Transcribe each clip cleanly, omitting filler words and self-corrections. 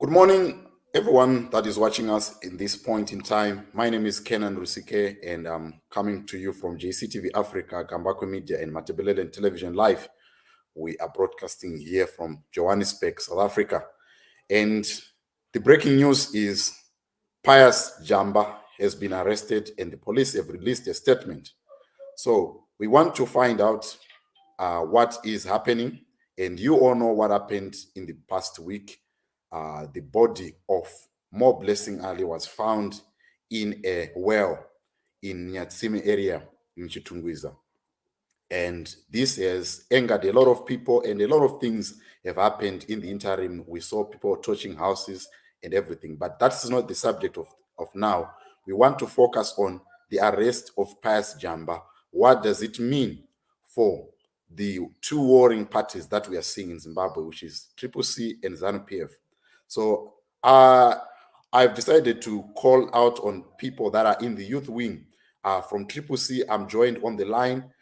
Good morning, everyone that is watching us in this point in time. My name is Kenan Rusike, and I'm coming to you from JCTV Africa, Gambako Media, and Matebelele Television Live. We are broadcasting here from Johannesburg, South Africa. And the breaking news is PIUS JAMBA has been arrested, and the police have released a statement. So we want to find out what is happening, and you all know what happened in the past week. The body of MOREBLESSING Ali was found in a well in Nyatsime area in Chitungwiza. And this has angered a lot of people, and a lot of things have happened in the interim. We saw people torching houses and everything, but that's not the subject of now. We want to focus on the arrest of PIUS JAMBA. What does it mean for the two warring parties that we are seeing in Zimbabwe, which is CCC and ZANU-PF? So I've decided to call out on people that are in the youth wing. From CCC, I'm joined on the line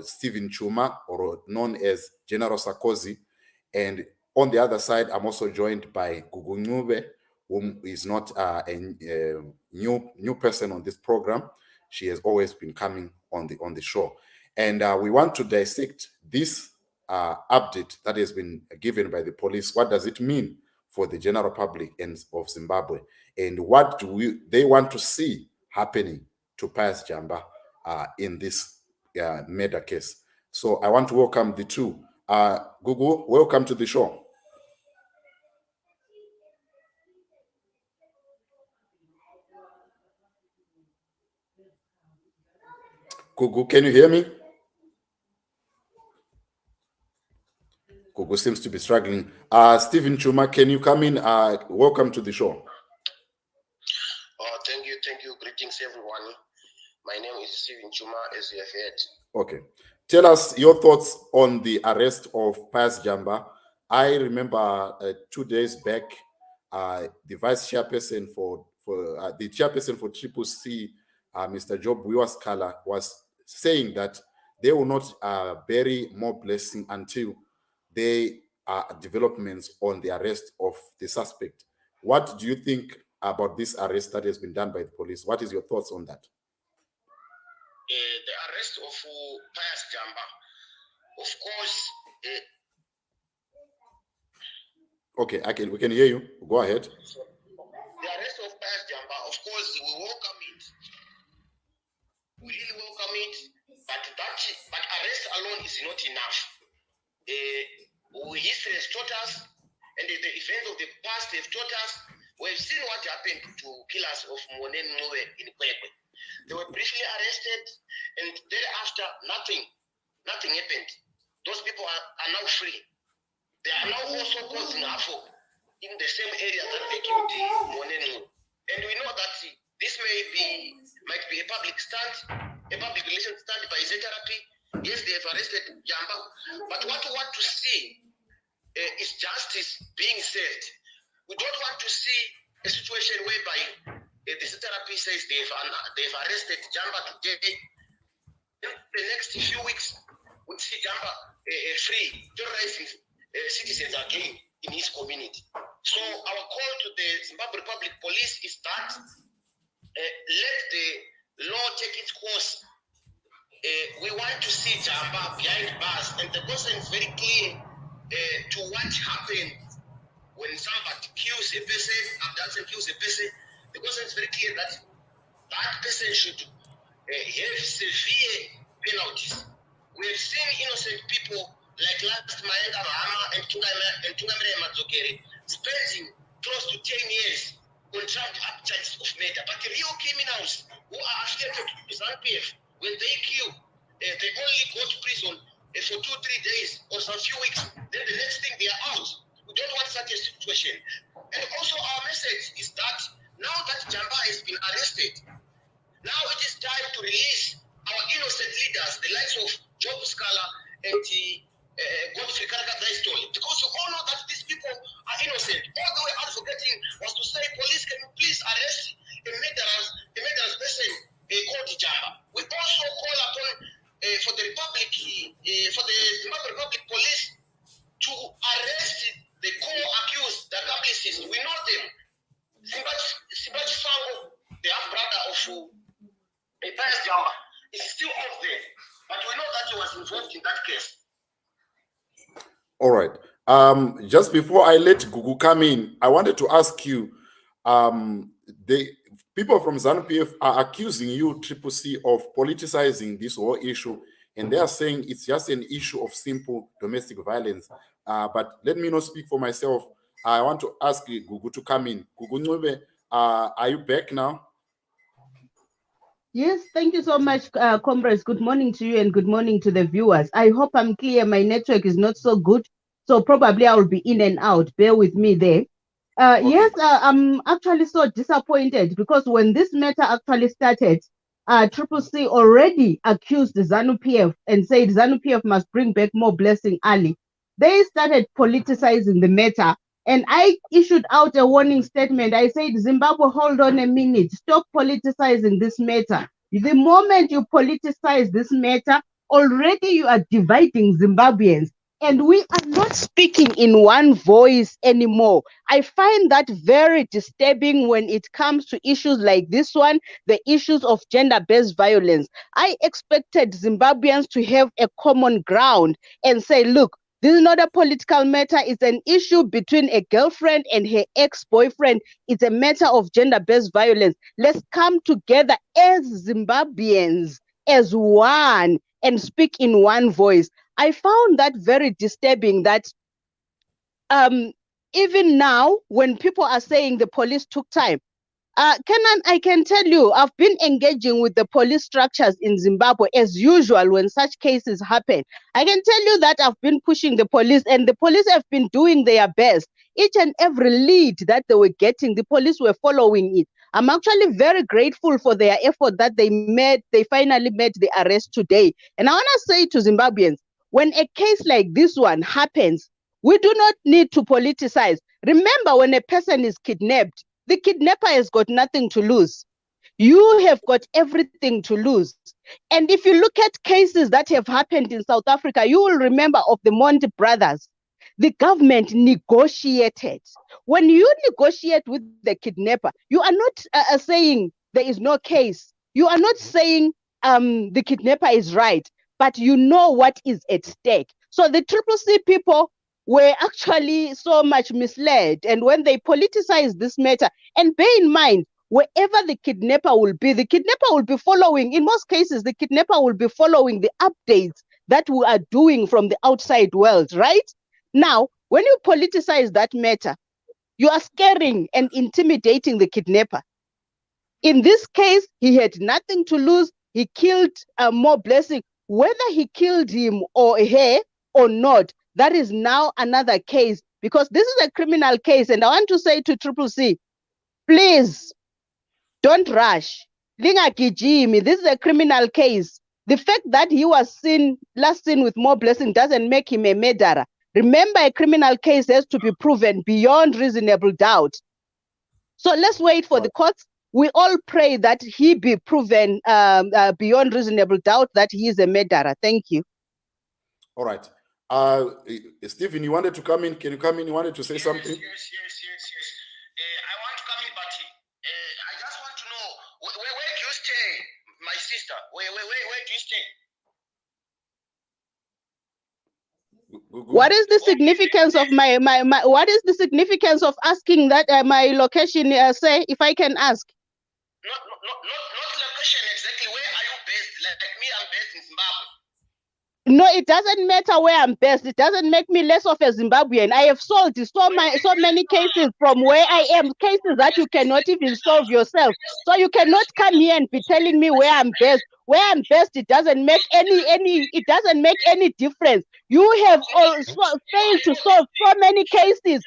Stephen Chuma, or known as General Sarkozy. And on the other side, I'm also joined by Gugu Ncube, whom is not a new person on this program. She has always been coming on the show. And we want to dissect this update that has been given by the police. What does it mean for the general public of Zimbabwe? And what do they want to see happening to PIUS JAMBA in this murder case? So I want to welcome the two. Gugu, welcome to the show. Gugu, can you hear me? Gugu seems to be struggling. Stephen Chuma, can you come in? Welcome to the show. Thank you. Greetings, everyone. My name is Stephen Chuma, as you have heard. Okay. Tell us your thoughts on the arrest of PIUS JAMBA. I remember 2 days back, the vice chairperson for the chairperson for CCC, Mr. Job Wiwaskala, was saying that they will not bury MOREBLESSING until there are developments on the arrest of the suspect. What do you think about this arrest that has been done by the police? What is your thoughts on that? The arrest of PIUS JAMBA, of course. Okay, we can hear you. Go ahead. The arrest of PIUS JAMBA, of course, we welcome it. We really welcome it, but arrest alone is not enough. History has taught us, and the events of the past have taught us. We've seen what happened to killers of Monen Mwe in Kwekwe. They were briefly arrested, and thereafter nothing happened. Those people are now free. They are now also causing havoc in the same area that they killed Monen Mwe. And we know that this might be a public stunt, a public relations stunt by ZRP. Yes, they have arrested JAMBA, but what we want to see is justice being served. We don't want to see a situation whereby the ZRP says they've arrested JAMBA today. In the next few weeks, we'll see JAMBA free, terrorizing citizens again in his community. So our call to the Zimbabwe Republic Police is that let the law take its course. We want to see JAMBA behind bars, and the question is very clear to what happened when somebody kills a person, abducts and kills a person. The question is very clear that that person should have severe penalties. We have seen innocent people like last Mayenga Mahama and Tungamire Madzokere spending close to 10 years on trumped-up charges of murder. But the real criminals who are affiliated to ZANU-PF, when they kill, they only go to prison for 2-3 days or some few weeks. Then the next thing they are out. We don't want such a situation. And also our message is that now that JAMBA has been arrested, now it is time to release our innocent leaders, the likes of Job Scala and Godfrey Karaka-Daistoli, because we all know that these people are innocent. All they were advocating was to say, police, can you please arrest a murderous person called JAMBA. We also call upon for the Zimbabwe Republic Police to arrest the co-accused, the accomplices he was involved in that case. All right. Just before I let Gugu come in, I wanted to ask you, the people from ZANU-PF are accusing you, Triple C, of politicizing this whole issue, and they are saying it's just an issue of simple domestic violence. But let me not speak for myself. I want to ask Gugu to come in. Gugu Ncube, are you back now? Yes, thank you so much, comrades. Good morning to you and good morning to the viewers. I hope I'm clear. My network is not so good, so probably I will be in and out. Bear with me there. Okay. Yes, I'm actually so disappointed because when this matter actually started, Triple C already accused ZANU-PF and said ZANU-PF must bring back MOREBLESSING Ali. They started politicizing the matter, and I issued out a warning statement. I said, Zimbabwe, hold on a minute. Stop politicizing this matter. The moment you politicize this matter, already you are dividing Zimbabweans. And we are not speaking in one voice anymore. I find that very disturbing when it comes to issues like this one, the issues of gender-based violence. I expected Zimbabweans to have a common ground and say, look, this is not a political matter. It's an issue between a girlfriend and her ex-boyfriend. It's a matter of gender-based violence. Let's come together as Zimbabweans, as one, and speak in one voice. I found that very disturbing that even now, when people are saying the police took time, Kenan, I can tell you, I've been engaging with the police structures in Zimbabwe as usual when such cases happen. I can tell you that I've been pushing the police, and the police have been doing their best. Each and every lead that they were getting, the police were following it. I'm actually very grateful for their effort that they finally made the arrest today. And I want to say to Zimbabweans, when a case like this one happens, we do not need to politicize. Remember, when a person is kidnapped, the kidnapper has got nothing to lose. You have got everything to lose. And if you look at cases that have happened in South Africa, you will remember of the Monty brothers. The government negotiated. When you negotiate with the kidnapper, you are not saying there is no case. You are not saying the kidnapper is right, but you know what is at stake. So the Triple C people were actually so much misled. And when they politicize this matter, and bear in mind, wherever the kidnapper will be following, in most cases, the kidnapper will be following the updates that we are doing from the outside world, right? Now, when you politicize that matter, you are scaring and intimidating the kidnapper. In this case, he had nothing to lose. He killed MOREBLESSING. Whether he killed him or her or not, that is now another case, because this is a criminal case. And I want to say to Triple C, please don't rush. Linga Kijimi, this is a criminal case. The fact that he was last seen with MOREBLESSING doesn't make him a murderer. Remember, a criminal case has to be proven beyond reasonable doubt. So let's wait for the courts. We all pray that he be proven beyond reasonable doubt that he is a murderer. Thank you. All right. Stephen, you wanted to come in. Can you come in? You wanted to say something? Yes. I want to come in, but I just want to know where do you stay, my sister? Where do you stay? What is the significance of my what is the significance of asking that my location, say, if I can ask? Not location exactly. Where are you based? Like me, I'm based in Zimbabwe. No, it doesn't matter where I'm based. It doesn't make me less of a Zimbabwean. I have solved so many cases from where I am, cases that you cannot even solve yourself. So you cannot come here and be telling me where I'm based. Where I'm based, it doesn't make any difference. You have also failed to solve so many cases.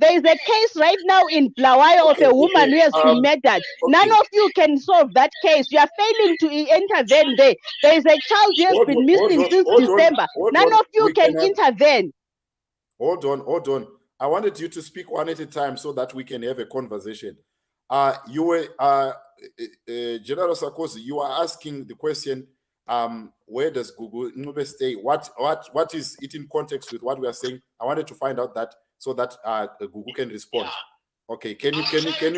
There is a case right now in Blawayo of a woman who has been murdered. None of you can solve that case. You are failing to intervene there. There is a child who has been missing since December. None of you can intervene. Hold on. I wanted you to speak one at a time so that we can have a conversation. You were, General Sarkozy, you are asking the question, where does Gugu Ncube stay? What is it in context with what we are saying? I wanted to find out that so that Gugu can respond. Yeah. Okay, can you? I'm trying to say it's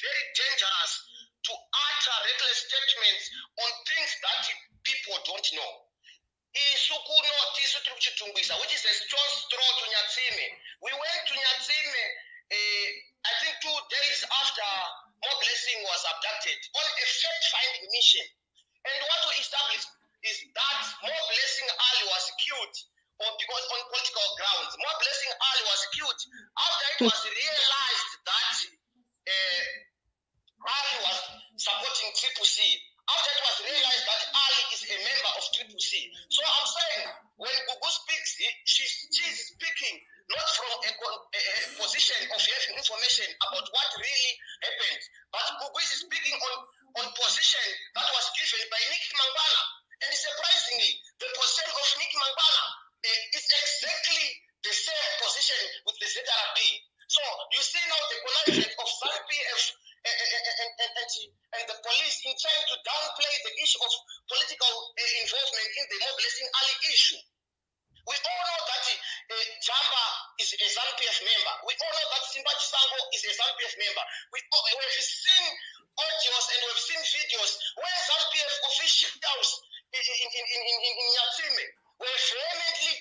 very dangerous to utter reckless statements on on things that people don't know. Which is a strong straw to Nyatsime. We went to Nyatsime, I think 2 days after More Blessing was abducted on a fact-finding mission. And what we established is that More Blessing Ali was killed because on political grounds. More Blessing Ali was killed after it was realized that Ali was supporting Triple C. After it was realized that Ali is a member of Triple C. So I'm saying, when Gugu speaks, she's speaking not from a position of having information about what really happened, but Gugu is speaking on position that was given by Nick Mangwana. And surprisingly, the position of Nick Mangwana is exactly the same position with the ZRB. So you see now the connivance of ZANU-PF and the police in trying to downplay the issue of political involvement in the More Blessing Ali issue. We all know that Jamba is a ZANU-PF member. We all know that Simba Chisango is a ZANU-PF member. We've seen audios and we've seen videos where ZANU-PF officials in Nyatsime were vehemently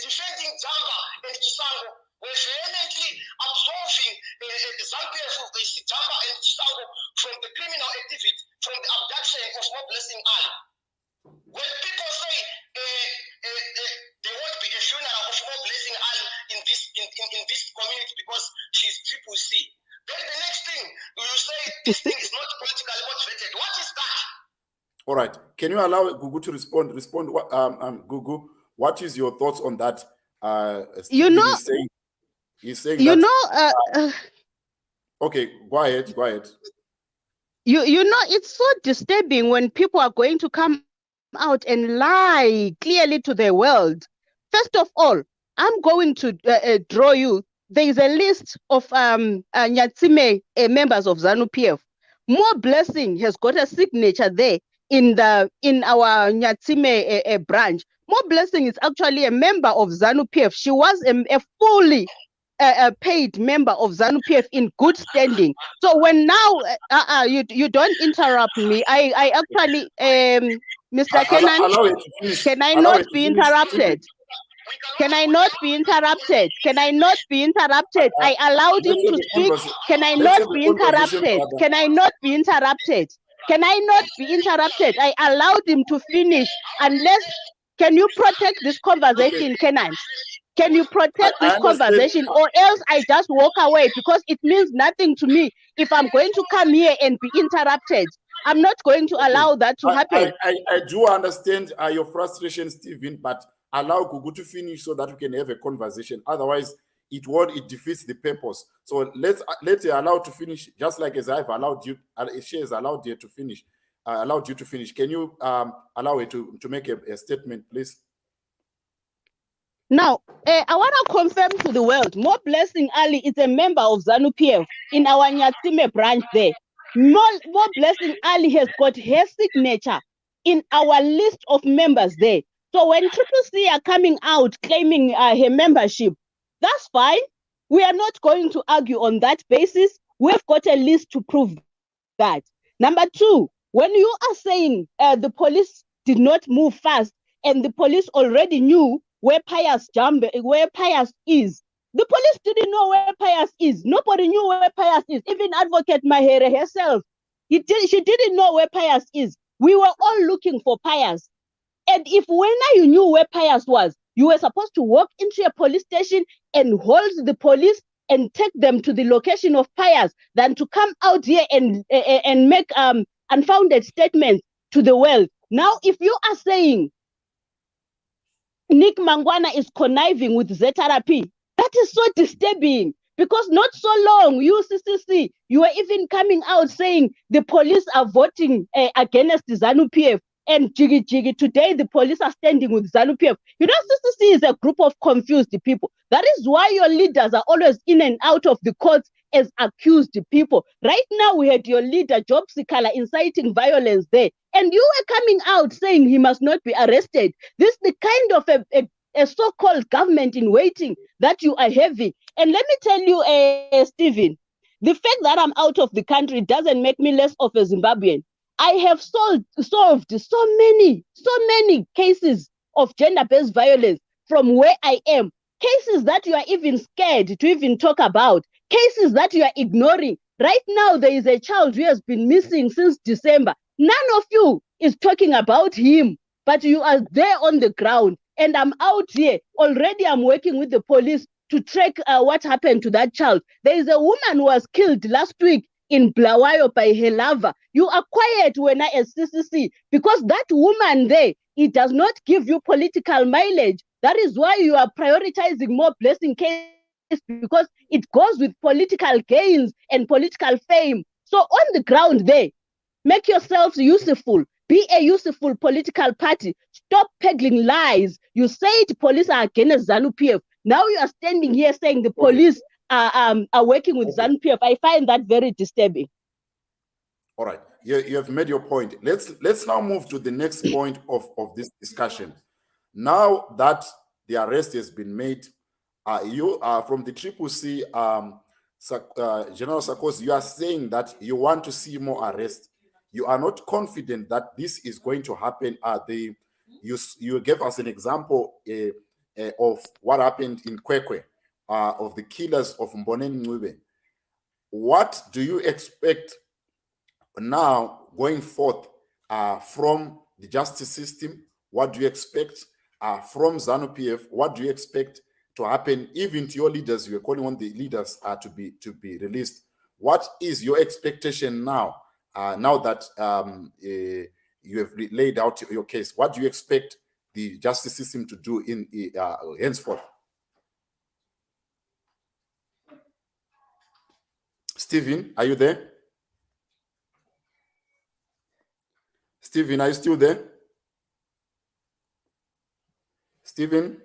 defending Jamba and Chisango, were vehemently absolving ZANU-PF of Jamba and Chisango from the criminal activity, from the abduction of More Blessing Ali. When people say there won't be a funeral of More Blessing Ali in this community because she's Triple C, then the next thing you say this thing is not politically motivated. What is that? All right. Can you allow Gugu to respond? Gugu, what is your thoughts on that? Stephen he's saying that. Okay, go ahead. You know, it's so disturbing when people are going to come out and lie clearly to the world. First of all, I'm going to draw you. There is a list of Nyatsime members of ZANU-PF. More Blessing has got a signature there in our Nyatsime branch. More Blessing is actually a member of ZANU-PF. She was a fully paid member of ZANU-PF in good standing. So when now you don't interrupt me, I actually Mr. Kenan, can I not be interrupted? Can I not be interrupted? Can I not be interrupted? I allowed him to speak. Can I not be interrupted? Can I not be interrupted? Can I not be interrupted? I allowed him to finish. Can you protect this conversation, Kenan? Can you protect this conversation, or else I just walk away, because it means nothing to me if I'm going to come here and be interrupted. I'm not going to allow that to happen. I do understand your frustration, Stephen, but allow Gugu to finish so that we can have a conversation. Otherwise, it defeats the purpose. So let's allow to finish, just like as I've allowed you. She has allowed you to finish. Allowed you to finish. Can you allow her to make a statement, please? Now, I want to confirm to the world, More Blessing Ali is a member of ZANU-PF in our Nyatsime branch there. More Blessing Ali has got her signature in our list of members there. So when Triple C are coming out claiming her membership, that's fine. We are not going to argue on that basis. We've got a list to prove that. Number two, when you are saying the police did not move fast and the police already knew where PIUS is. The police didn't know where PIUS is. Nobody knew where PIUS is. Even Advocate Mahere herself, she didn't know where PIUS is. We were all looking for PIUS. And if when you knew where PIUS was, you were supposed to walk into a police station and hold the police and take them to the location of PIUS than to come out here and make unfounded statements to the world. Now, if you are saying Nick Mangwana is conniving with ZRP, that is so disturbing, because not so long, UCCC, you were even coming out saying the police are voting against ZANU-PF, and Jiggy, today the police are standing with ZANU-PF. You know, CCC is a group of confused people. That is why your leaders are always in and out of the courts as accused people. Right now, we had your leader, Job Sikala, inciting violence there, and you were coming out saying he must not be arrested. This is the kind of a so-called government in waiting that you are having. And let me tell you, Stephen, the fact that I'm out of the country doesn't make me less of a Zimbabwean. I have solved so many cases of gender-based violence from where I am. Cases that you are even scared to even talk about. Cases that you are ignoring. Right now, there is a child who has been missing since December. None of you is talking about him, but you are there on the ground. And I'm out here. Already I'm working with the police to track what happened to that child. There is a woman who was killed last week in Blawayo by her lover. You are quiet when I as CCC because that woman there, it does not give you political mileage. That is why you are prioritizing more blessing case because it goes with political gains and political fame. So on the ground there, make yourselves useful. Be a useful political party. Stop peddling lies. You said police are against ZANU-PF. Now you are standing here saying the police are working with ZANU-PF. I find that very disturbing. All right, you have made your point. Let's now move to the next point of this discussion. Now that the arrest has been made, you are from the CCC, General Sarkozy, you are saying that you want to see more arrests. You are not confident that this is going to happen. You gave us an example of what happened in Kwekwe, of the killers of Mbonen Ncube. What do you expect now going forth from the justice system? What do you expect from ZANU-PF? What do you expect to happen even to your leaders? You are calling on the leaders to be released. What is your expectation now? Now that you have laid out your case, what do you expect the justice system to do in henceforth? Stephen, are you there? Stephen, are you still there? Stephen?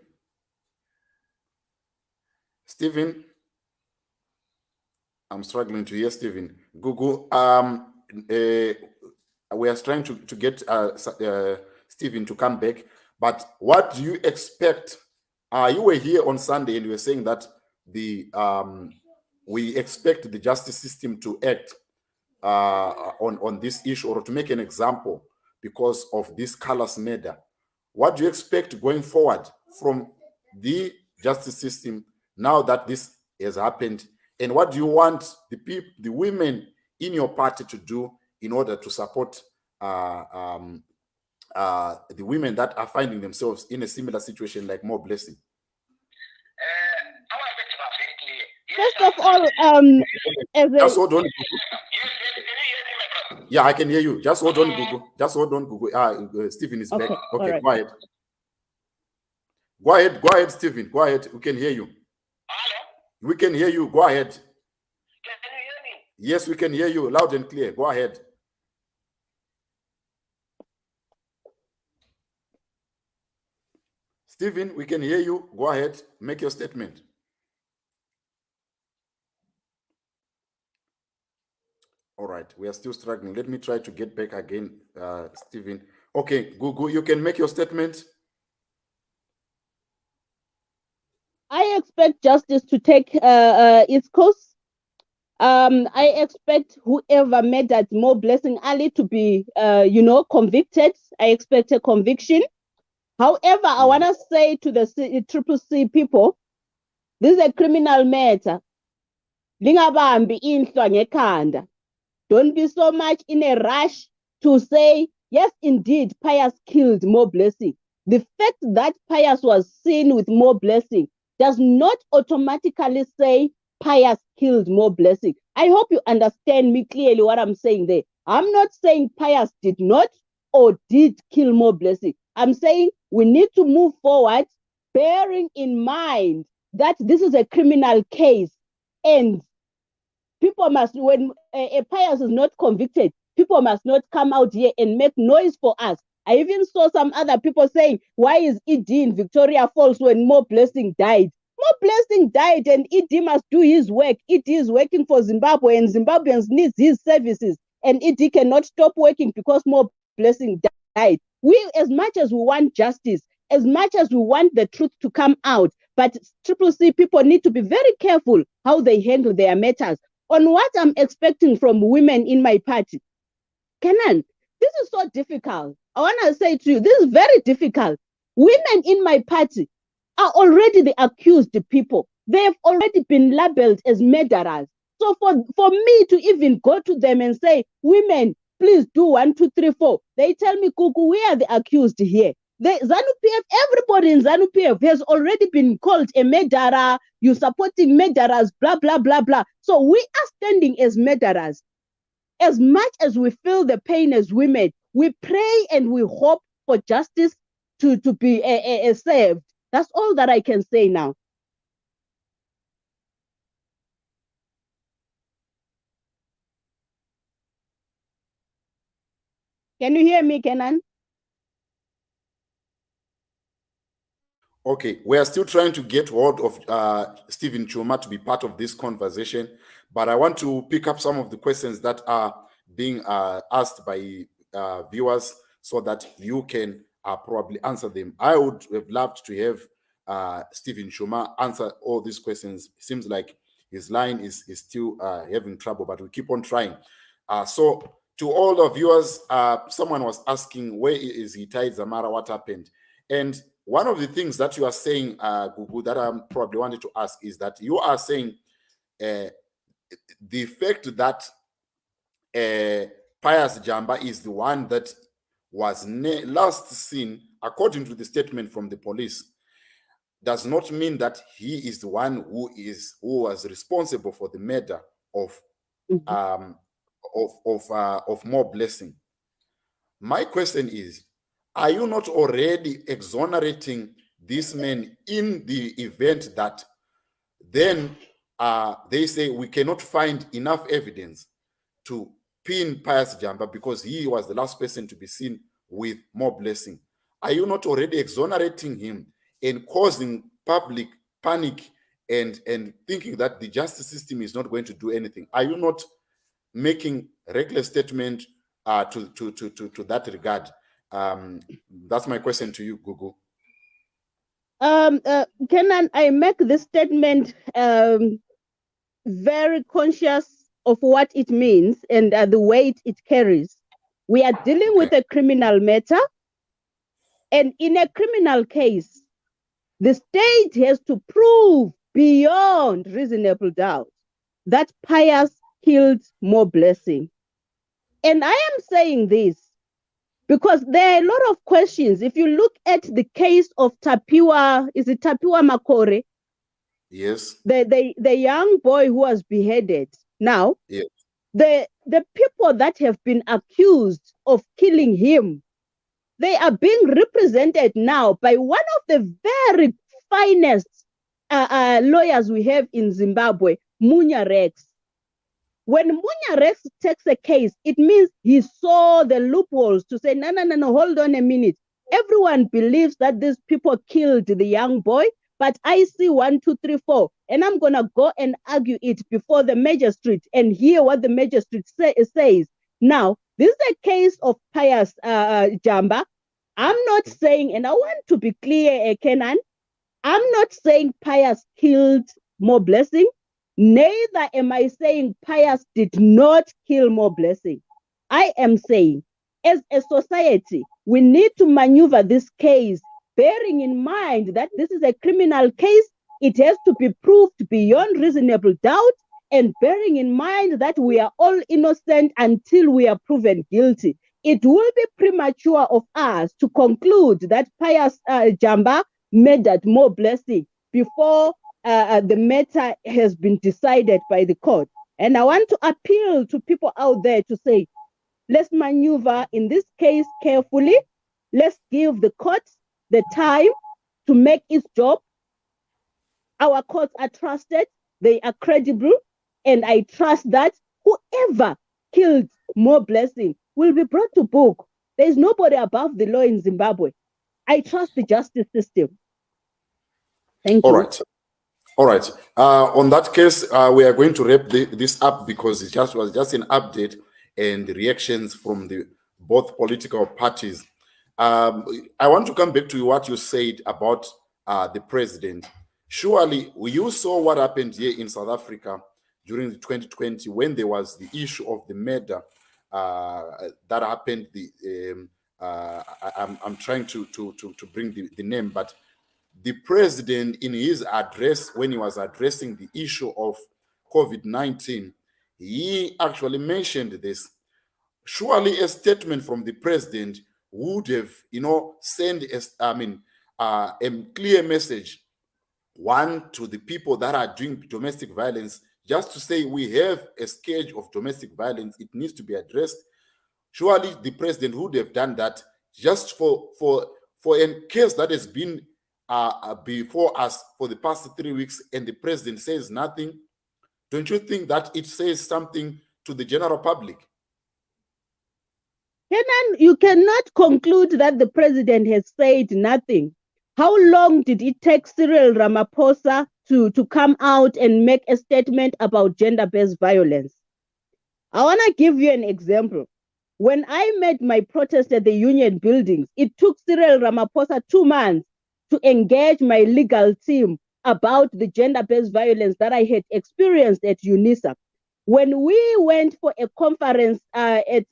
Stephen? I'm struggling to hear Stephen. Google, we are trying to get Stephen to come back. But what do you expect? You were here on Sunday and you were saying that we expect the justice system to act on this issue or to make an example because of this callous murder. What do you expect going forward from the justice system now that this has happened? And what do you want the women in your party to do in order to support the women that are finding themselves in a similar situation like MOREBLESSING? First of all, just hold on. Yeah, I can hear you. Just hold on, Google. Just hold on, Google. Stephen is back. Okay, right. Go ahead. Go ahead, Stephen. Go ahead. We can hear you. Hello? We can hear you. Go ahead. Can you hear me? Yes, we can hear you loud and clear. Go ahead. Stephen, we can hear you. Go ahead. Make your statement. All right, we are still struggling. Let me try to get back again, Stephen. Okay, Google, you can make your statement. I expect justice to take its course. I expect whoever murdered MOREBLESSING Ali to be, convicted. I expect a conviction. However, I want to say to the CCC people, this is a criminal matter. Lingabambi inhlwa ngekhanda. Don't be so much in a rush to say, yes, indeed, PIUS killed MOREBLESSING. The fact that PIUS was seen with MOREBLESSING does not automatically say PIUS killed MOREBLESSING. I hope you understand me clearly what I'm saying there. I'm not saying PIUS did not or did kill MOREBLESSING. I'm saying we need to move forward, bearing in mind that this is a criminal case and people must, when a PIUS is not convicted, people must not come out here and make noise for us. I even saw some other people saying, why is ED in Victoria Falls when MOREBLESSIng died? MOREBLESSIng died and ED must do his work. ED is working for Zimbabwe and Zimbabweans need his services. And ED cannot stop working because MOREBLESSIng died. We, as much as we want justice, as much as we want the truth to come out, but CCC people need to be very careful how they handle their matters. On what I'm expecting from women in my party, Kenan, This is so difficult. I want to say to you, this is very difficult. Women in my party are already the accused people. They have already been labeled as murderers. So for me to even go to them and say, women, please do 1, 2, 3, 4, they tell me, Kuku, we are the accused here. ZANU-PF, everybody in ZANU-PF has already been called a murderer. You're supporting murderers, blah, blah, blah, blah. So we are standing as murderers. As much as we feel the pain as women, we pray and we hope for justice to be served. That's all that I can say now. Can you hear me, Kenan? Okay, we are still trying to get hold of Stephen Chuma to be part of this conversation, but I want to pick up some of the questions that are being asked by viewers so that you can probably answer them. I would have loved to have Stephen Chuma answer all these questions. It seems like his line is still having trouble, but we keep on trying. So to all the viewers, someone was asking, where is Hitai Zamara? What happened? And one of the things that you are saying, Gugu, that I probably wanted to ask is that you are saying the fact that PIUS Jamba is the one that was last seen, according to the statement from the police, does not mean that he is the one who was responsible for the murder of MOREBLESSING. My question is, are you not already exonerating this man in the event that then they say we cannot find enough evidence to pin PIUS Jamba because he was the last person to be seen with MOREBLESSING? Are you not already exonerating him and causing public panic and thinking that the justice system is not going to do anything? Are you not making reckless statement to that regard? That's my question to you, Gugu. Kenan, I make this statement very conscious of what it means and the weight it carries. We are dealing with a criminal matter, and in a criminal case, the state has to prove beyond reasonable doubt that PIUS killed MOREBLESSING. And I am saying this because there are a lot of questions. If you look at the case of Tapiwa, is it Tapiwa Makore? Yes. The young boy who was beheaded. Now, yes. The people that have been accused of killing him, they are being represented now by one of the very finest lawyers we have in Zimbabwe, Munya Rex. When Munya Rex takes a case, it means he saw the loopholes to say, no, hold on a minute. Everyone believes that these people killed the young boy, but I see 1, 2, 3, 4, and I'm going to go and argue it before the magistrate and hear what the magistrate says. Now, this is a case of PIUS Jamba. I'm not saying, and I want to be clear, Kenan, I'm not saying PIUS killed MOREBLESSING. Neither am I saying PIUS did not kill MOREBLESSING. I am saying, as a society, we need to maneuver this case, bearing in mind that this is a criminal case. It has to be proved beyond reasonable doubt, and bearing in mind that we are all innocent until we are proven guilty. It will be premature of us to conclude that PIUS Jamba murdered MOREBLESSIng before the matter has been decided by the court. And I want to appeal to people out there to say, let's maneuver in this case carefully. Let's give the court the time to make its job. Our courts are trusted, they are credible, and I trust that whoever killed MOREBLESSIng will be brought to book. There is nobody above the law in Zimbabwe. I trust the justice system. Thank you. All right. On that case, we are going to wrap this up because it was just an update and reactions from both political parties. I want to come back to what you said about the president. Surely, you saw what happened here in South Africa during the 2020 when there was the issue of the murder that happened. I'm trying to bring the name, but the president, in his address, when he was addressing the issue of COVID-19, he actually mentioned this. Surely a statement from the president would have, sent a clear message, one, to the people that are doing domestic violence, just to say we have a scourge of domestic violence, it needs to be addressed. Surely the president would have done that, just for a case that has been before us for the past 3 weeks, and the president says nothing. Don't you think that it says something to the general public? Kenan, you cannot conclude that the president has said nothing. How long did it take Cyril Ramaphosa to come out and make a statement about gender-based violence? I want to give you an example. When I made my protest at the union buildings, it took Cyril Ramaphosa 2 months to engage my legal team about the gender-based violence that I had experienced at UNISA. When we went for a conference at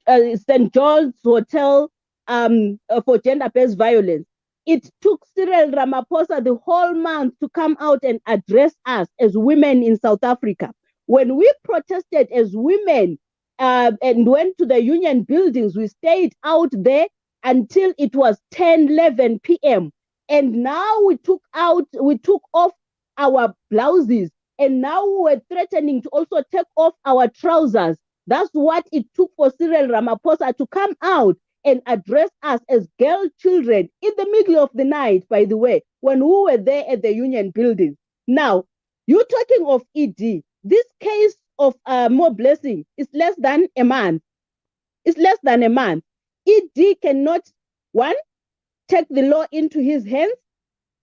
St. George's Hotel for gender-based violence, it took Cyril Ramaphosa the whole month to come out and address us as women in South Africa. When we protested as women and went to the union buildings, we stayed out there until it was 10, 11 p.m. And now we took off our blouses, and now we're threatening to also take off our trousers. That's what it took for Cyril Ramaphosa to come out and address us as girl children in the middle of the night, by the way, when we were there at the union building. Now, you're talking of ED. This case of More Blessing is less than a month. It's less than a month. ED cannot, one, take the law into his hands.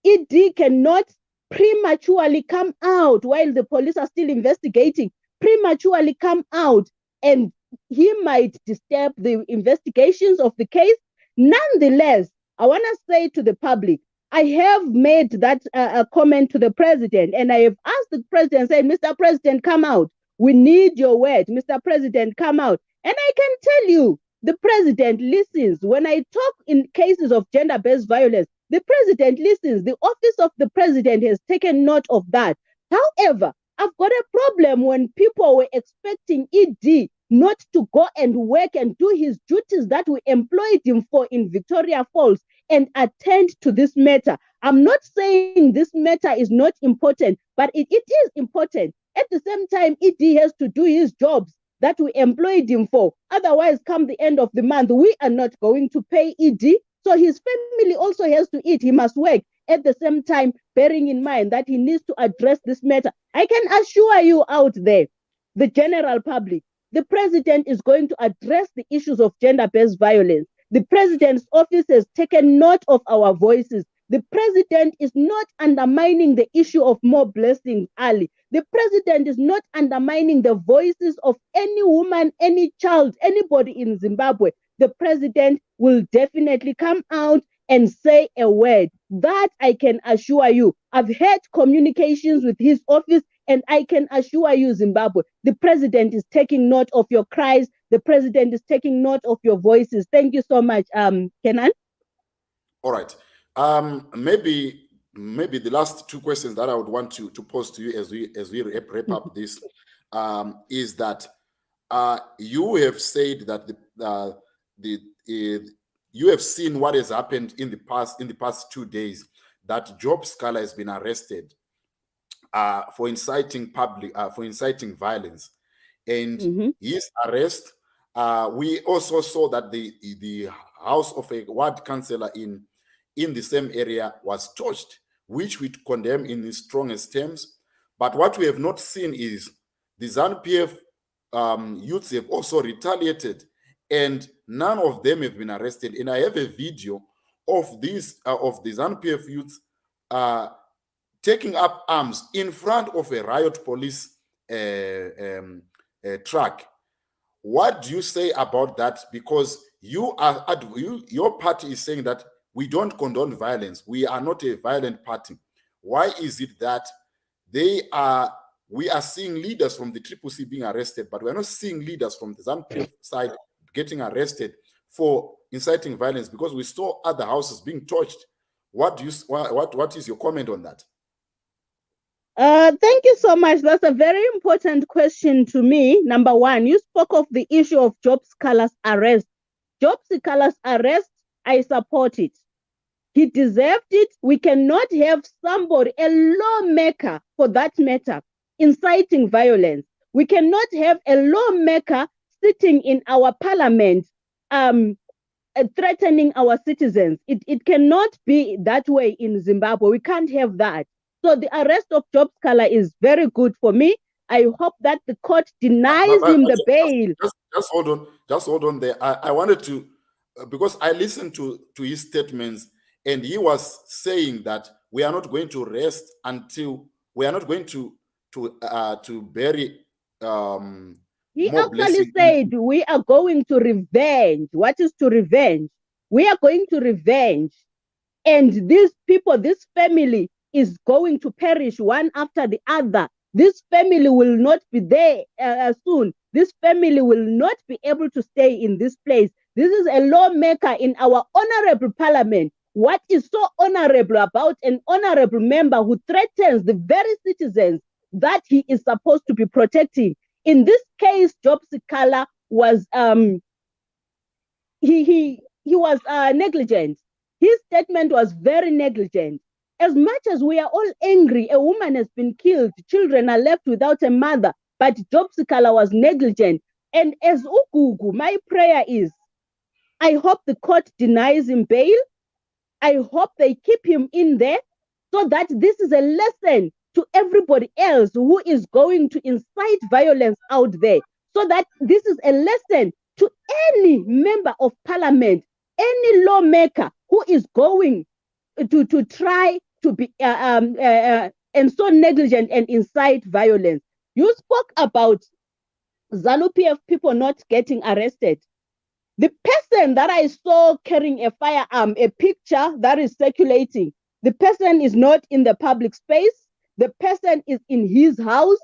ED cannot prematurely come out while the police are still investigating, prematurely come out, and he might disturb the investigations of the case. Nonetheless, I want to say to the public, I have made that comment to the president, and I have asked the president, say, Mr. President, come out. We need your word. Mr. President, come out. And I can tell you, the president listens. When I talk in cases of gender-based violence, the president listens. The office of the president has taken note of that. However, I've got a problem when people were expecting ED not to go and work and do his duties that we employed him for in Victoria Falls and attend to this matter. I'm not saying this matter is not important, but it is important. At the same time, ED has to do his jobs that we employed him for. Otherwise, come the end of the month, we are not going to pay ED. So his family also has to eat. He must work. At the same time, bearing in mind that he needs to address this matter. I can assure you out there, the general public, the president is going to address the issues of gender-based violence. The president's office has taken note of our voices. The president is not undermining the issue of More Blessing Ali. The president is not undermining the voices of any woman, any child, anybody in Zimbabwe. The president will definitely come out and say a word. That I can assure you. I've had communications with his office, and I can assure you, Zimbabwe, the president is taking note of your cries. The president is taking note of your voices. Thank you so much, Kenan. All right. Maybe the last two questions that I would want to pose to you as we wrap up this is that you have said that you have seen what has happened in the past 2 days, that Job Scala has been arrested for inciting violence, and his arrest. We also saw that the house of a ward councillor in the same area was torched, which we condemn in the strongest terms. But what we have not seen is the ZANU-PF youths have also retaliated, and none of them have been arrested. And I have a video of these of the ZANU-PF youths taking up arms in front of a riot police truck. What do you say about that? Because your party is saying that we don't condone violence. We are not a violent party. Why is it that they are we are seeing leaders from the Triple C being arrested, but we're not seeing leaders from the ZANU-PF side getting arrested for inciting violence, because we saw other houses being torched. What is your comment on that? Thank you so much. That's a very important question to me. Number one, you spoke of the issue of Job Scala's arrest. Job Scala's arrest, I support it. He deserved it. We cannot have somebody, a lawmaker for that matter, inciting violence. We cannot have a lawmaker sitting in our parliament threatening our citizens. It cannot be that way in Zimbabwe. We can't have that. So the arrest of Job Scala is very good for me. I hope that the court denies him the bail. Just hold on there. I wanted to, because I listened to his statements, and he was saying that we are not going to rest until we are not going to bury. He actually said we are going to revenge. What is to revenge? We are going to revenge, and these people, this family, is going to perish one after the other. This family will not be there soon. This family will not be able to stay in this place. This is a lawmaker in our honorable parliament. What is so honorable about an honorable member who threatens the very citizens that he is supposed to be protecting? In this case, Job Scala was he was negligent. His statement was very negligent. As much as we are all angry, a woman has been killed, children are left without a mother, but Job Scala was negligent. And as Ugugu, my prayer is, I hope the court denies him bail. I hope they keep him in there, so that this is a lesson to everybody else who is going to incite violence out there, so that this is a lesson to any member of parliament, any lawmaker who is going to try to be and so negligent and incite violence. You spoke about ZANU-PF people not getting arrested. The person that I saw carrying a firearm, a picture that is circulating, the person is not in the public space. The person is in his house.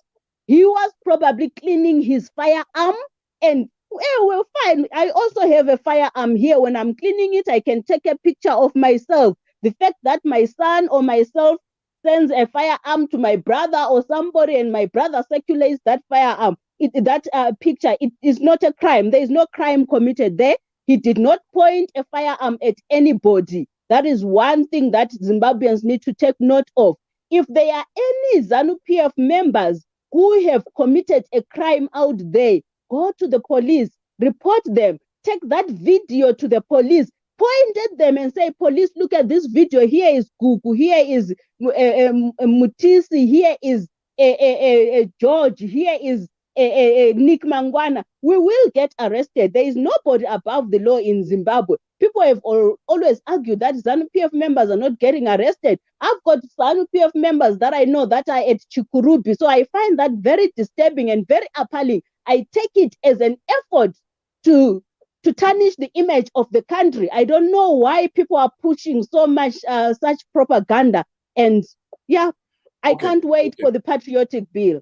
He was probably cleaning his firearm, and well, fine. I also have a firearm here. When I'm cleaning it, I can take a picture of myself. The fact that my son or myself sends a firearm to my brother or somebody, and my brother circulates that firearm, that picture, it is not a crime. There is no crime committed there. He did not point a firearm at anybody. That is one thing that Zimbabweans need to take note of. If there are any ZANU-PF members who have committed a crime out there, go to the police, report them, take that video to the police, point at them and say, police, look at this video. Here is Gugu, here is Mutisi, here is George, here is Nick Mangwana. We will get arrested. There is nobody above the law in Zimbabwe. People have always argued that ZANU-PF members are not getting arrested. I've got ZANU-PF members that I know that are at Chikurubi. So I find that very disturbing and very appalling. I take it as an effort to tarnish the image of the country. I don't know why people are pushing so much such propaganda. And yeah, I can't wait for the patriotic bill.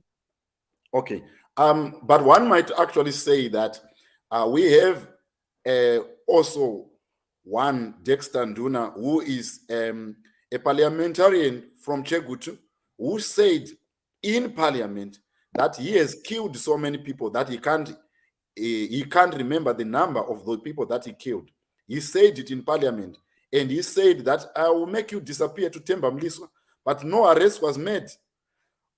Okay. But one might actually say that we have also one Dexter Nduna, who is a parliamentarian from Chegutu, who said in parliament that he has killed so many people that he can't remember the number of the people that he killed. He said it in parliament, and he said that I will make you disappear to Temba Mliswa, but no arrest was made.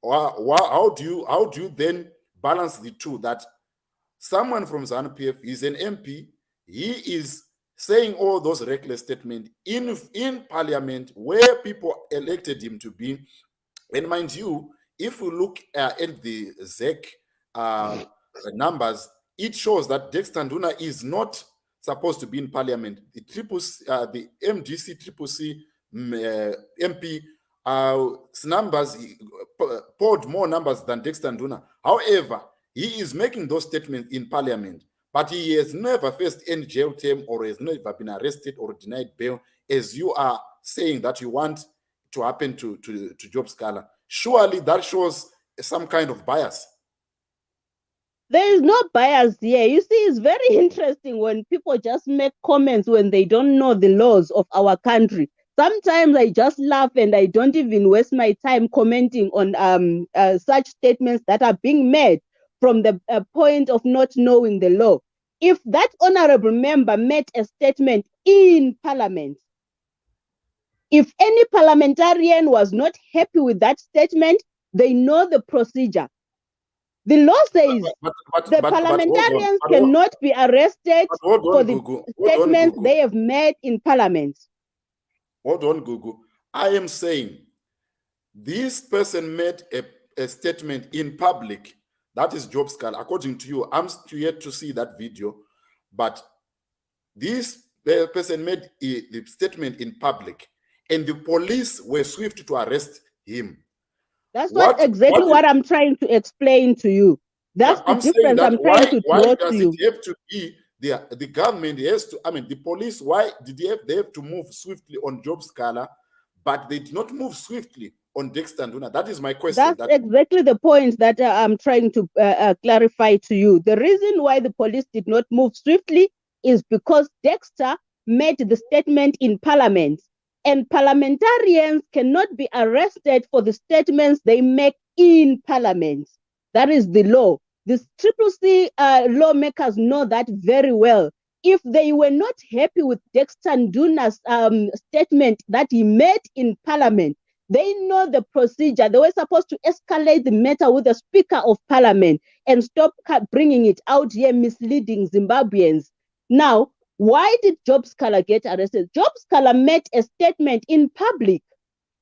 How do you then balance the two, that someone from ZANU-PF is an MP, he is saying all those reckless statements in parliament where people elected him to be? And mind you, if we look at the ZEC numbers, it shows that Dexter Nduna is not supposed to be in parliament. The MDC Triple C MP numbers poured more numbers than Dexter Nduna. However, he is making those statements in parliament, but he has never faced any jail term or has never been arrested or denied bail, as you are saying that you want to happen to Job Scala. Surely that shows some kind of bias? There is no bias here. You see, it's very interesting when people just make comments when they don't know the laws of our country. Sometimes I just laugh and I don't even waste my time commenting on such statements that are being made from the point of not knowing the law. If that honorable member made a statement in Parliament, if any parliamentarian was not happy with that statement, they know the procedure. The law says the parliamentarians cannot be arrested for the statements they have made in Parliament. Hold on, Google. I am saying this person made a statement in public. That is job scale. According to you, I'm yet to see that video, but this person made the statement in public, and the police were swift to arrest him. That's exactly what I'm trying to explain to you. That's the difference I'm trying to draw to you. Why does it have to be the government has to, I mean, the police, why did they have to move swiftly on Job Scala, but they did not move swiftly on Dexter Nduna? That is my question. That's exactly the point that I'm trying to clarify to you. The reason why the police did not move swiftly is because Dexter made the statement in Parliament, and parliamentarians cannot be arrested for the statements they make in Parliament. That is the law. The CCC lawmakers know that very well. If they were not happy with Dexter Nduna's statement that he made in Parliament, they know the procedure. They were supposed to escalate the matter with the Speaker of Parliament and stop bringing it out here, misleading Zimbabweans. Now, why did Job Scala get arrested? Job Scala made a statement in public.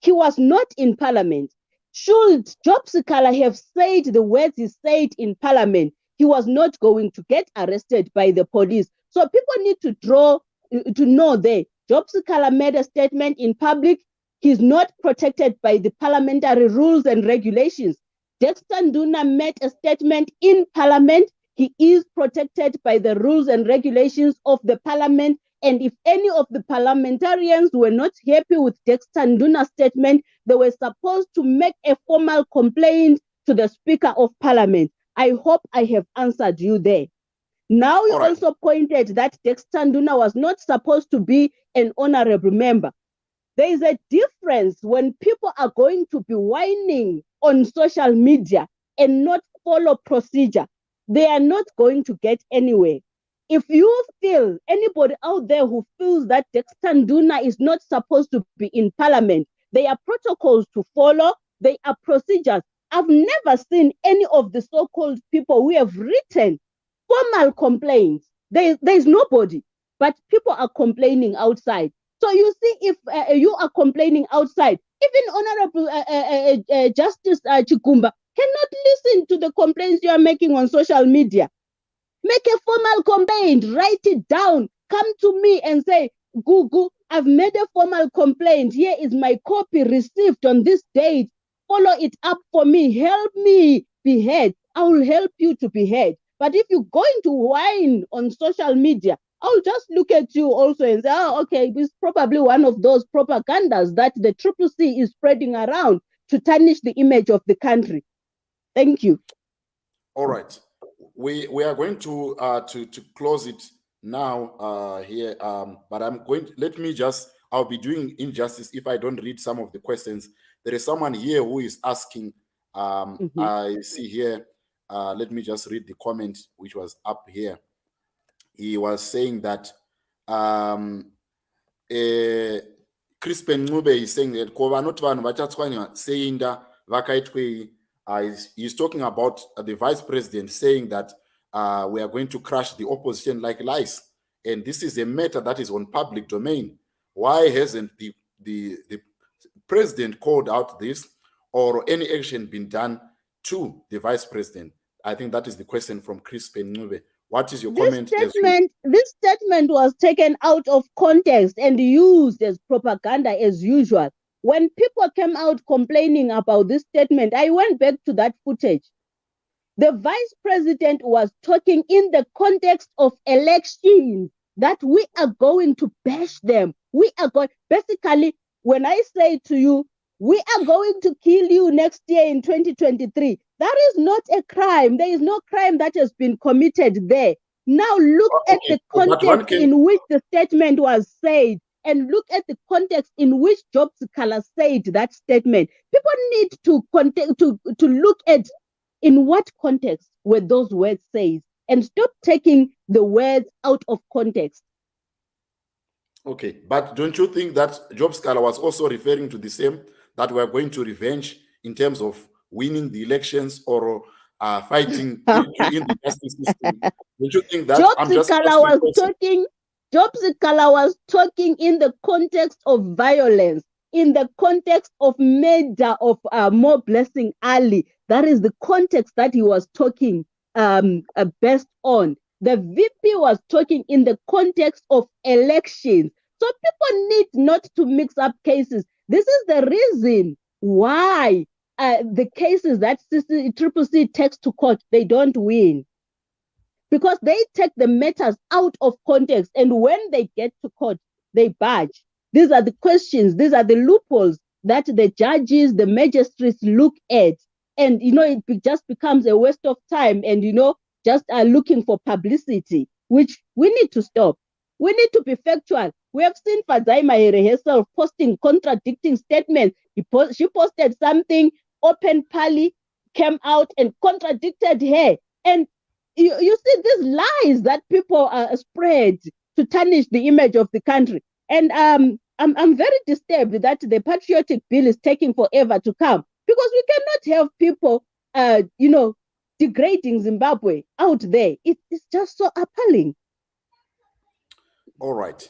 He was not in Parliament. Should Job Scala have said the words he said in Parliament, he was not going to get arrested by the police. So people need to know that Job Scala made a statement in public. He's not protected by the parliamentary rules and regulations. Dexter Nduna made a statement in Parliament. He is protected by the rules and regulations of the Parliament. And if any of the parliamentarians were not happy with Dexter Nduna's statement, they were supposed to make a formal complaint to the Speaker of Parliament. I hope I have answered you there. Now you also pointed that Dexter Nduna was not supposed to be an honorable member. There is a difference when people are going to be whining on social media and not follow procedure. They are not going to get anywhere. If you feel, anybody out there who feels that Dexter Nduna is not supposed to be in Parliament, there are protocols to follow, there are procedures. I've never seen any of the so-called people who have written formal complaints. There's nobody, but people are complaining outside. So you see, if you are complaining outside, even Honorable Justice Chikumba cannot listen to the complaints you are making on social media. Make a formal complaint, write it down, come to me and say, Google, I've made a formal complaint. Here is my copy received on this date. Follow it up for me. Help me be heard. I will help you to be heard. But if you're going to whine on social media, I'll just look at you also and say, oh, okay, this is probably one of those propagandas that the CCC is spreading around to tarnish the image of the country. Thank you. All right. We are going to close it now here, but I'll be doing injustice if I don't read some of the questions. There is someone here who is asking, I see here, let me just read the comment which was up here. He was saying that Crispin Ngube is saying that he's talking about the vice president saying that we are going to crush the opposition like lice, and this is a matter that is on public domain. Why hasn't the president called out this, or any action been done to the vice president? I think that is the question from Crispin Ngube. What is your comment? This statement was taken out of context and used as propaganda as usual. When people came out complaining about this statement, I went back to that footage. The vice president was talking in the context of elections, that we are going to bash them. We are going, basically, when I say to you, we are going to kill you next year in 2023, That is not a crime. There is no crime that has been committed there. Now look at the context in which the statement was said, and look at the context in which Job Sikhala said that statement. People need to look at in what context were those words said, and stop taking the words out of context. Okay, but don't you think that Job Sikhala was also referring to the same, that we are going to revenge in terms of winning the elections or fighting in the justice system? Don't you think that Job I'm just Job Sikhala was talking in the context of violence, in the context of murder of MOREBLESSING Ali. That is the context that he was talking best on. The VP was talking in the context of elections. So people need not to mix up cases. This is the reason why the cases that CCC takes to court, they don't win. Because they take the matters out of context, and when they get to court, they budge. These are the questions, these are the loopholes that the judges, the magistrates look at. And, it just becomes a waste of time and, just looking for publicity, which we need to stop. We need to be factual. We have seen Fadzai Mahere herself posting contradicting statements. She posted something, Open Pali came out and contradicted her. And you see these lies that people spread to tarnish the image of the country. And I'm very disturbed that the patriotic bill is taking forever to come, because we cannot have people, degrading Zimbabwe out there. It's just so appalling. All right.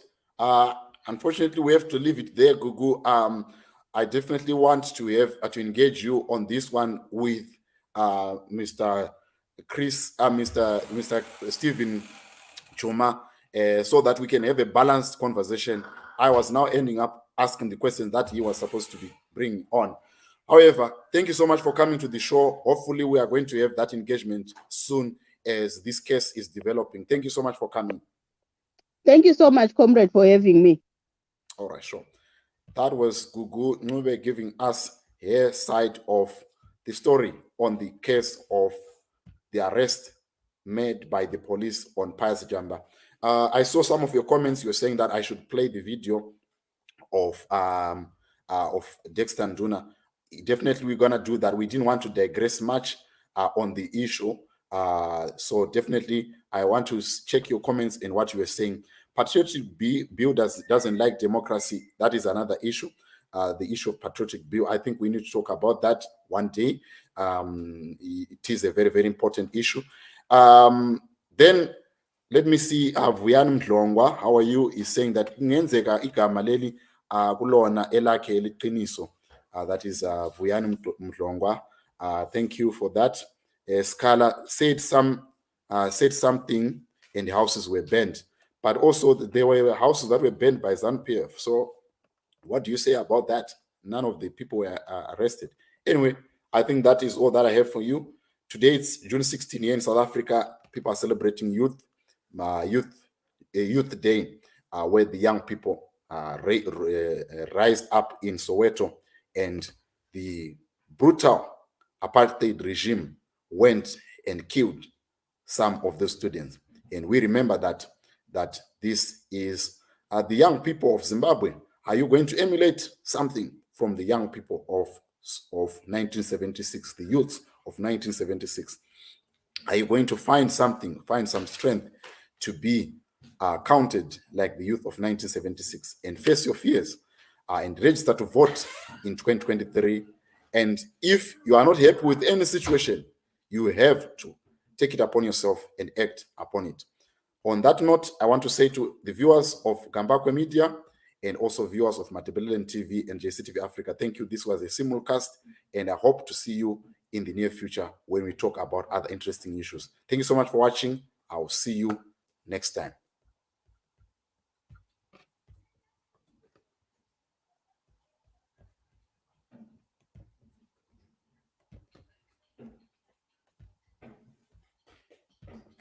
Unfortunately, we have to leave it there, Gugu. I definitely want to have to engage you on this one with Mr. Stephen Chuma, so that we can have a balanced conversation. I was now ending up asking the questions that he was supposed to be bringing on. However, thank you so much for coming to the show. Hopefully, we are going to have that engagement soon as this case is developing. Thank you so much for coming. Thank you so much, comrade, for having me. All right, sure. That was Gugu Ncube giving us her side of the story on the case of the arrest made by the police on PIUS JAMBA. I saw some of your comments. You're saying that I should play the video of Dexter Nduna. Definitely, we're gonna do that. We didn't want to digress much on the issue, so definitely, I want to check your comments and what you were saying. Patriotic bill doesn't like democracy. That is another issue. The issue of patriotic bill, I think we need to talk about that one day. It is a very, very important issue. Then let me see. Vuyani Mdlongwa, how are you? Is saying that kungenzeka igama leli kulona elakhe eliqiniso. That is Vuyani Mdlongwa. Thank you for that. Scala said something, and the houses were burned. But also there were houses that were burned by ZANU-PF. So what do you say about that? None of the people were arrested. Anyway, I think that is all that I have for you. Today it's June 16 here in South Africa. People are celebrating Youth Day, where the young people rised up in Soweto, and the brutal apartheid regime went and killed some of the students. And we remember that this is the young people of Zimbabwe. Are you going to emulate something from the young people of 1976, the youths of 1976? Are you going to find some strength to be counted like the youth of 1976 and face your fears and register to vote in 2023? And if you are not happy with any situation, you have to take it upon yourself and act upon it. On that note, I want to say to the viewers of Gambakwe Media and also viewers of Matebelelen TV and JCTV Africa, thank you. This was a simulcast, and I hope to see you in the near future when we talk about other interesting issues. Thank you so much for watching. I'll see you next time.